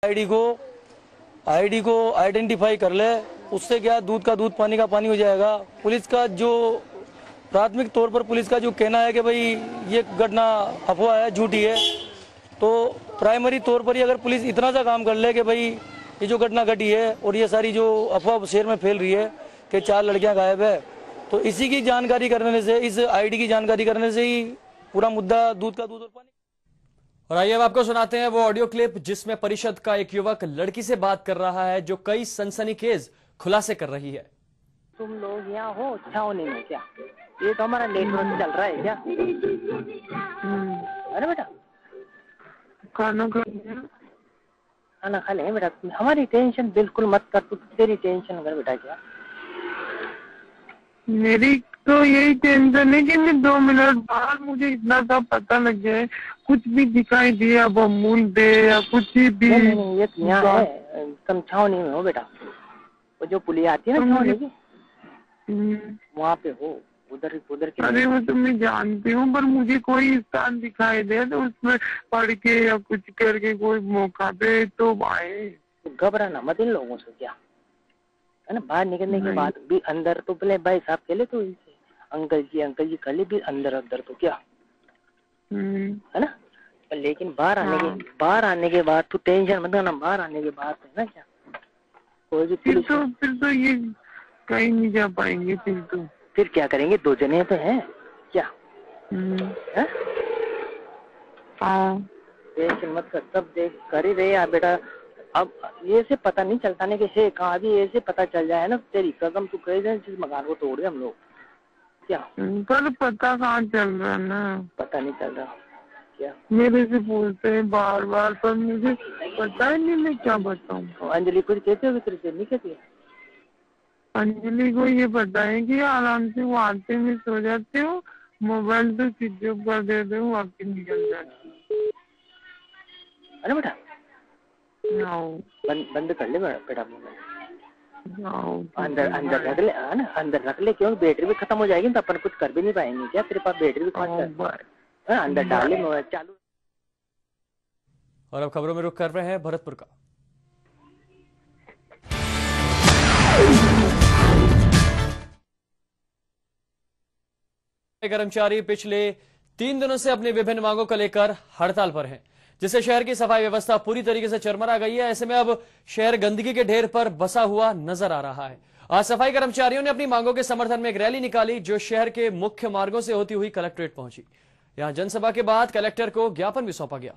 ID को identify कर ले, उससे क्या दूध का दूध पानी का पानी हो जाएगा। पुलिस का जो प्राथमिक तौर पर पुलिस का जो कहना है कि भाई ये घटना अफवाह है, झूठी है, तो प्राइमरी तौर पर ही अगर पुलिस इतना सा काम कर ले कि भाई ये जो घटना घटी है और ये सारी जो अफवाह शहर में फैल रही है कि 4 लड़कियां गायब है, तो इसी की जानकारी करने से, इस आईडी की जानकारी करने से ही पूरा मुद्दा दूध का दूध और पानी। और आइए अब आपको सुनाते हैं वो ऑडियो क्लिप जिसमें परिषद का एक युवक लड़की से बात कर रहा है जो कई सनसनीखेज खुलासे कर रही है। तुम लोग यहाँ हो छावनी में क्या? ये तो हमारा नेटवर्क चल रहा है क्या? अरे बेटा खाना खा ले बेटा, हमारी टेंशन बिल्कुल मत कर, तू तेरी टेंशन कर बेटा। क्या मेरी तो यही टेंशन है कि 2 मिनट बाद मुझे इतना सा पता लग जाए, कुछ भी दिखाई दिया, वो मूल दे या कुछ भी। नहीं, ये यहाँ है, तुम छावनी में हो बेटा, वो जो पुलिया आती है ना छावनी की, वहाँ पे हो, उधर के। अरे वो तो मैं जानती हूँ, पर मुझे कोई स्थान दिखाई दे तो उसमें पढ़ के या कुछ करके कोई मौका पे तो आए। घबराना मत इन लोगों से, क्या है ना। बाहर निकलने के बाद भी अंदर तो पहले भाई साहब खेले, तो अंकल जी कल भी अंदर तो क्या है ना। लेकिन बाहर आने के बाद तू टेंशन मत करना। बाहर आने के बाद है ना क्या, कोई भी फिर तो ये कहीं नहीं जा पाएंगे। फिर क्या करेंगे? 2 जने तो हैं क्या? टेंशन मत कर, सब देख कर ही रहे यार बेटा। अब ये से पता नहीं चलता नहीं कि है कहाँ, भी ऐसे पता चल जाए ना, तेरी कसम तू कह दे जिस मकान को तोड़ हम लोग क्या। पर पता कहाँ चल रहा ना, पता नहीं चल रहा क्या। मेरे से पूछते हैं बार, पर मुझे पता ही नहीं मैं क्या बताऊँ। अंजलि कुछ कहते हो? तेरे से नहीं कहती? अंजलि को ये पता है कि आराम से वो आते में सो जाते हो, मोबाइल तो स्विच ऑफ कर देते हो, वापस निकल जाती। अरे बेटा बंद कर ले बेटा मोबाइल, अंदर रख ले, है ना, अंदर रख ले। क्यों? बैटरी भी खत्म हो जाएगी तो अपन कुछ कर भी नहीं पाएंगे क्या? तेरे पास बैटरी भी खत्म, अंदर डाल ले मोबाइल चालू। और अब खबरों में रुख कर रहे हैं भरतपुर का। कर्मचारी पिछले 3 दिनों से अपनी विभिन्न मांगों को लेकर हड़ताल पर हैं, जिससे शहर की सफाई व्यवस्था पूरी तरीके से चरमरा गई है। ऐसे में अब शहर गंदगी के ढेर पर बसा हुआ नजर आ रहा है। आज सफाई कर्मचारियों ने अपनी मांगों के समर्थन में एक रैली निकाली जो शहर के मुख्य मार्गों से होती हुई कलेक्ट्रेट पहुंची। यहां जनसभा के बाद कलेक्टर को ज्ञापन भी सौंपा गया।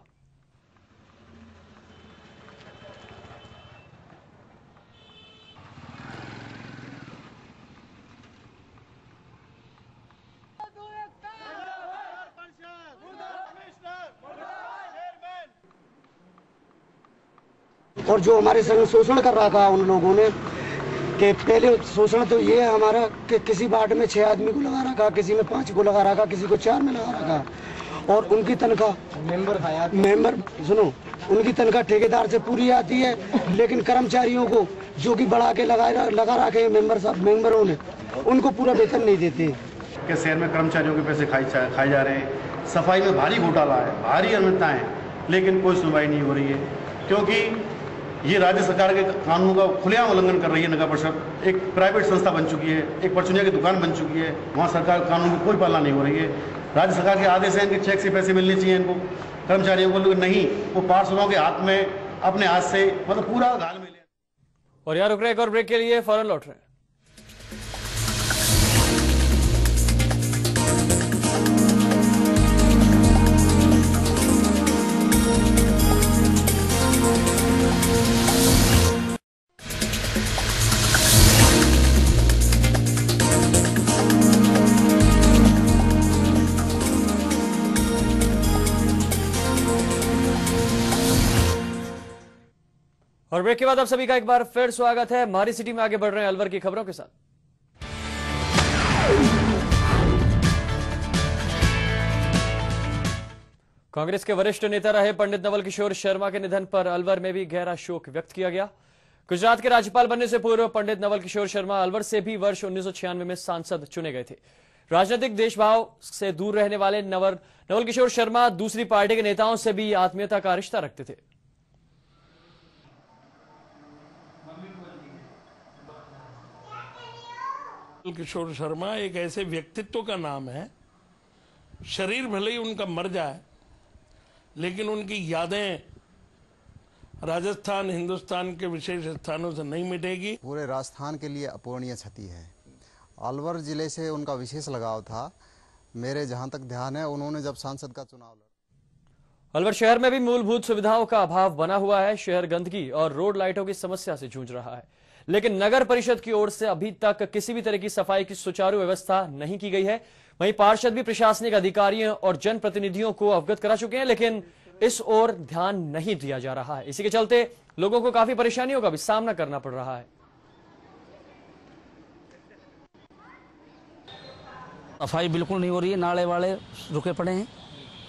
और जो हमारे संग शोषण कर रहा था उन लोगों ने, कि पहले शोषण तो ये है हमारा कि किसी वार्ड में 6 आदमी को लगा रखा, किसी में 5 को लगा रखा, किसी को 4 में लगा रखा। और उनकी तनख्वाह मेंबर सुनो, उनकी तनख्वाह ठेकेदार से पूरी आती है, लेकिन कर्मचारियों को जो कि बढ़ा के लगा रखे मेंबरों ने, उनको पूरा वेतन नहीं देते। कि शहर में कर्मचारियों के पैसे खाए जा रहे हैं, सफाई में भारी घोटाला है, भारी अनियमितताएं, लेकिन कोई सुनवाई नहीं हो रही है, क्योंकि ये राज्य सरकार के कानून का खुलेआम उल्लंघन कर रही है। नगर परिषद एक प्राइवेट संस्था बन चुकी है, एक परचूनिया की दुकान बन चुकी है, वहाँ सरकार कानून की कोई पालना नहीं हो रही है। राज्य सरकार के आदेश हैं कि चेक से पैसे मिलने चाहिए इनको कर्मचारियों को, लेकिन नहीं, वो पार्षदों के हाथ में अपने हाथ से मतलब पूरा घाल में। और यहाँ रुक रहे एक और ब्रेक के लिए, फौरन लौट रहे हैं। और ब्रेक के बाद आप सभी का एक बार फिर स्वागत है। हमारी सिटी में आगे बढ़ रहे हैं अलवर की खबरों के साथ। कांग्रेस के वरिष्ठ नेता रहे पंडित नवल किशोर शर्मा के निधन पर अलवर में भी गहरा शोक व्यक्त किया गया। गुजरात के राज्यपाल बनने से पूर्व पंडित नवल किशोर शर्मा अलवर से भी वर्ष 1996 में सांसद चुने गए थे। राजनीतिक देशभाव से दूर रहने वाले नवल किशोर शर्मा दूसरी पार्टी के नेताओं से भी आत्मीयता का रिश्ता रखते थे। किशोर शर्मा एक ऐसे व्यक्तित्व का नाम है, शरीर भले ही उनका मर जाए लेकिन उनकी यादें राजस्थान, हिंदुस्तान के विशेष स्थानों से नहीं मिटेगी। पूरे राजस्थान के लिए अपूरणीय क्षति है। अलवर जिले से उनका विशेष लगाव था। मेरे जहां तक ध्यान है, उन्होंने जब सांसद का चुनाव लड़ा। अलवर शहर में भी मूलभूत सुविधाओं का अभाव बना हुआ है। शहर गंदगी और रोड लाइटों की समस्या से जूझ रहा है, लेकिन नगर परिषद की ओर से अभी तक किसी भी तरह की सफाई की सुचारू व्यवस्था नहीं की गई है। वहीं पार्षद भी प्रशासनिक अधिकारियों और जनप्रतिनिधियों को अवगत करा चुके हैं, लेकिन इस ओर ध्यान नहीं दिया जा रहा है। इसी के चलते लोगों को काफी परेशानियों का भी सामना करना पड़ रहा है। सफाई बिल्कुल नहीं हो रही है, नाले वाले रुके पड़े हैं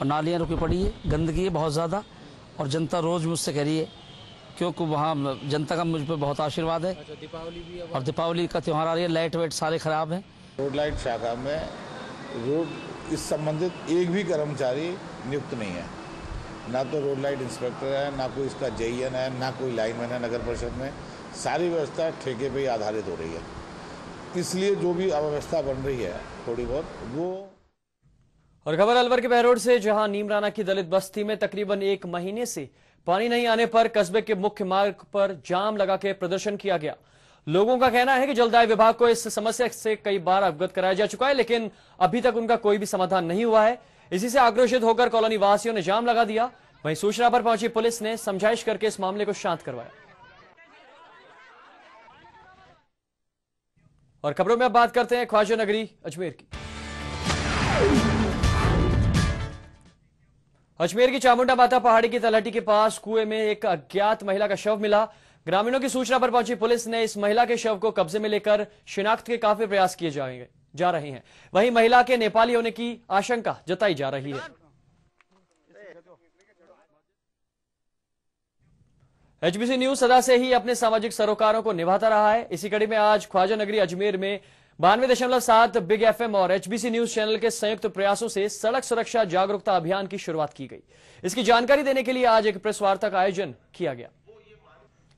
और नालियां रुकी पड़ी है, गंदगी है बहुत ज़्यादा और जनता रोज मुझसे कह रही है, क्योंकि वहाँ जनता का मुझ पर बहुत आशीर्वाद है। दीपावली भी और दीपावली का त्यौहार आ रही है, लाइट वाइट सारे खराब हैं। रोड लाइट शाखा में रोड इस संबंधित एक भी कर्मचारी नियुक्त नहीं है, ना तो रोड लाइट इंस्पेक्टर है, ना कोई इसका जेईएन है, ना कोई लाइनमैन है। नगर परिषद में सारी व्यवस्था ठेके पे ही आधारित हो रही है, इसलिए जो भी अव्यवस्था बन रही है थोड़ी बहुत वो। और खबर अलवर के बहरोड से, जहां नीमराना की दलित बस्ती में तकरीबन 1 महीने से पानी नहीं आने पर कस्बे के मुख्य मार्ग पर जाम लगा के प्रदर्शन किया गया। लोगों का कहना है कि जलदाय विभाग को इस समस्या से कई बार अवगत कराया जा चुका है, लेकिन अभी तक उनका कोई भी समाधान नहीं हुआ है। इसी से आक्रोशित होकर कॉलोनी वासियों ने जाम लगा दिया। वहीं सूचना पर पहुंची पुलिस ने समझाइश करके इस मामले को शांत करवाया। और खबरों में अब बात करते हैं ख्वाजा नगरी अजमेर की। अजमेर की चामुंडा माता पहाड़ी की तलहटी के पास कुएं में एक अज्ञात महिला का शव मिला। ग्रामीणों की सूचना पर पहुंची पुलिस ने इस महिला के शव को कब्जे में लेकर शिनाख्त के काफी प्रयास किए जा रहे हैं। वहीं महिला के नेपाली होने की आशंका जताई जा रही है। एचबीसी न्यूज सदा से ही अपने सामाजिक सरोकारों को निभाता रहा है। इसी कड़ी में आज ख्वाजा नगरी अजमेर में 92.7 बिग एफएम और एचबीसी न्यूज चैनल के संयुक्त प्रयासों से सड़क सुरक्षा जागरूकता अभियान की शुरुआत की गई। इसकी जानकारी देने के लिए आज एक प्रेस वार्ता का आयोजन किया गया।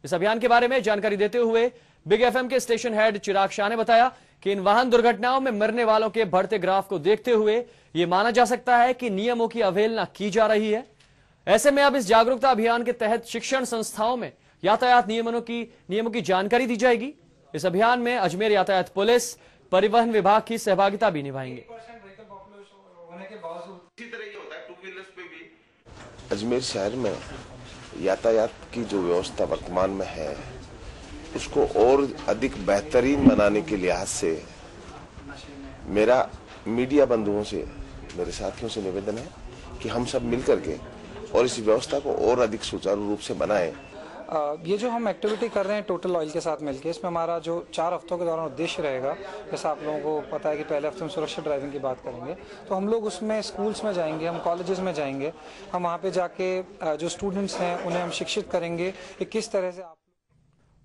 इस अभियान के बारे में जानकारी देते हुए बिग एफएम के स्टेशन हेड चिराग शाह ने बताया कि इन वाहन दुर्घटनाओं में मरने वालों के बढ़ते ग्राफ को देखते हुए यह माना जा सकता है कि नियमों की अवहेलना की जा रही है। ऐसे में अब इस जागरूकता अभियान के तहत शिक्षण संस्थाओं में यातायात नियमों की जानकारी दी जाएगी। इस अभियान में अजमेर यातायात पुलिस, परिवहन विभाग की सहभागिता भी निभाएंगे। अजमेर शहर में यातायात की जो व्यवस्था वर्तमान में है उसको और अधिक बेहतरीन बनाने के लिहाज से मेरा मीडिया बंधुओं से, मेरे साथियों से निवेदन है कि हम सब मिलकर के और इस व्यवस्था को और अधिक सुचारू रूप से बनाएं। ये जो हम एक्टिविटी कर रहे हैं टोटल ऑयल के साथ मिलकर, इसमें हमारा जो 4 हफ्तों के दौरान उद्देश्य रहेगा, जैसा आप लोगों को पता है कि पहले हफ्ते में सुरक्षित ड्राइविंग की बात करेंगे, तो हम लोग उसमें स्कूल्स में जाएंगे, हम कॉलेजेस में जाएंगे, हम वहाँ पे जाके जो स्टूडेंट्स हैं उन्हें हम शिक्षित करेंगे कि किस तरह से।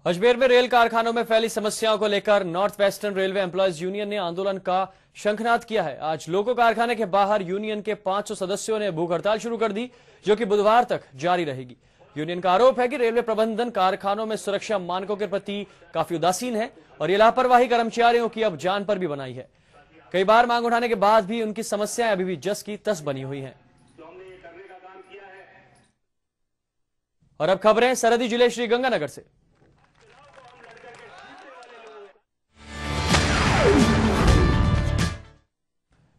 अजमेर में रेल कारखानों में फैली समस्याओं को लेकर north western railway employees union ने आंदोलन का शंखनाद किया है। आज लोको कारखाने के बाहर यूनियन के 500 सदस्यों ने भूख हड़ताल शुरू कर दी, जो कि बुधवार तक जारी रहेगी। यूनियन का आरोप है कि रेलवे प्रबंधन कारखानों में सुरक्षा मानकों के प्रति काफी उदासीन है और ये लापरवाही कर्मचारियों की अब जान पर भी बनाई है। कई बार मांग उठाने के बाद भी उनकी समस्याएं अभी भी जस की तस बनी हुई हैं। और अब खबरें सरहदी जिले श्रीगंगानगर से।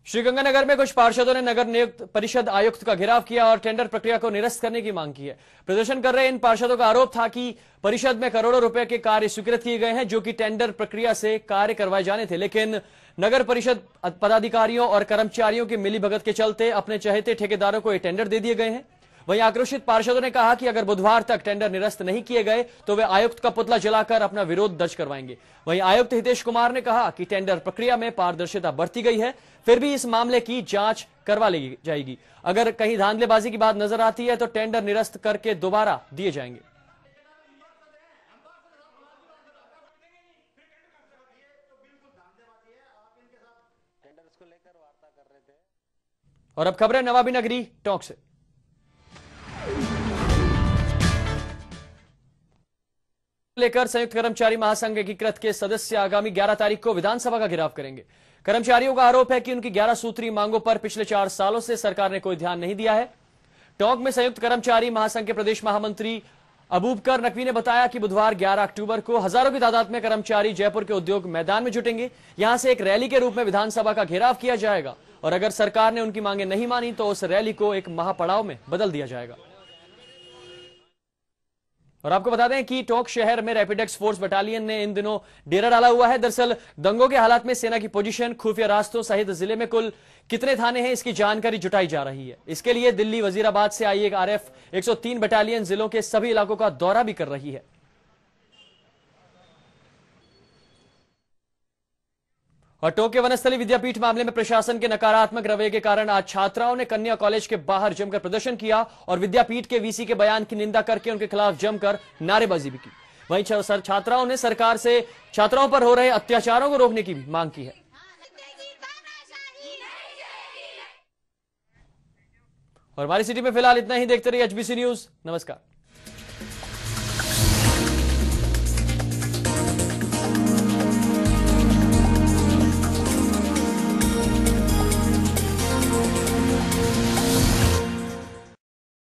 श्रीगंगानगर में कुछ पार्षदों ने नगर नियुक्त परिषद आयुक्त का घेराव किया और टेंडर प्रक्रिया को निरस्त करने की मांग की है। प्रदर्शन कर रहे इन पार्षदों का आरोप था कि परिषद में करोड़ों रुपए के कार्य स्वीकृत किए गए हैं, जो कि टेंडर प्रक्रिया से कार्य करवाए जाने थे, लेकिन नगर परिषद पदाधिकारियों और कर्मचारियों की मिलीभगत के चलते अपने चहेते ठेकेदारों को ये टेंडर दे दिए गए हैं। वहीं आक्रोशित पार्षदों ने कहा कि अगर बुधवार तक टेंडर निरस्त नहीं किए गए तो वे आयुक्त का पुतला जलाकर अपना विरोध दर्ज करवाएंगे। वहीं आयुक्त हितेश कुमार ने कहा कि टेंडर प्रक्रिया में पारदर्शिता बरती गई है, फिर भी इस मामले की जांच करवा ली जाएगी। अगर कहीं धांधलेबाजी की बात नजर आती है तो टेंडर निरस्त करके दोबारा दिए जाएंगे। और अब खबरें नवाबी नगरी टोंक से। लेकर संयुक्त कर्मचारी महासंघ एकीकृत के सदस्य आगामी 11 तारीख को विधानसभा का घेराव करेंगे। कर्मचारियों का आरोप है कि उनकी 11 सूत्री मांगों पर पिछले 4 सालों से सरकार ने कोई ध्यान नहीं दिया है। टोंक में संयुक्त कर्मचारी महासंघ के प्रदेश महामंत्री अबूबकर नकवी ने बताया कि बुधवार 11 अक्टूबर को हजारों की तादाद में कर्मचारी जयपुर के उद्योग मैदान में जुटेंगे। यहां से एक रैली के रूप में विधानसभा का घेराव किया जाएगा और अगर सरकार ने उनकी मांगे नहीं मानी तो उस रैली को एक महापड़ाव में बदल दिया जाएगा। और आपको बता दें कि टोंक शहर में रैपिडेक्स फोर्स बटालियन ने इन दिनों डेरा डाला हुआ है। दरअसल दंगों के हालात में सेना की पोजीशन, खुफिया रास्तों सहित जिले में कुल कितने थाने हैं इसकी जानकारी जुटाई जा रही है। इसके लिए दिल्ली वजीराबाद से आई एक RF 103 बटालियन जिलों के सभी इलाकों का दौरा भी कर रही है। और टोंक के वनस्थली विद्यापीठ मामले में प्रशासन के नकारात्मक रवैये के कारण आज छात्राओं ने कन्या कॉलेज के बाहर जमकर प्रदर्शन किया और विद्यापीठ के VC के बयान की निंदा करके उनके खिलाफ जमकर नारेबाजी भी की। वहीं छात्राओं ने सरकार से छात्राओं पर हो रहे अत्याचारों को रोकने की मांग की है। और हमारी सिटी में फिलहाल इतना ही। देखते रहिए HBC न्यूज। नमस्कार।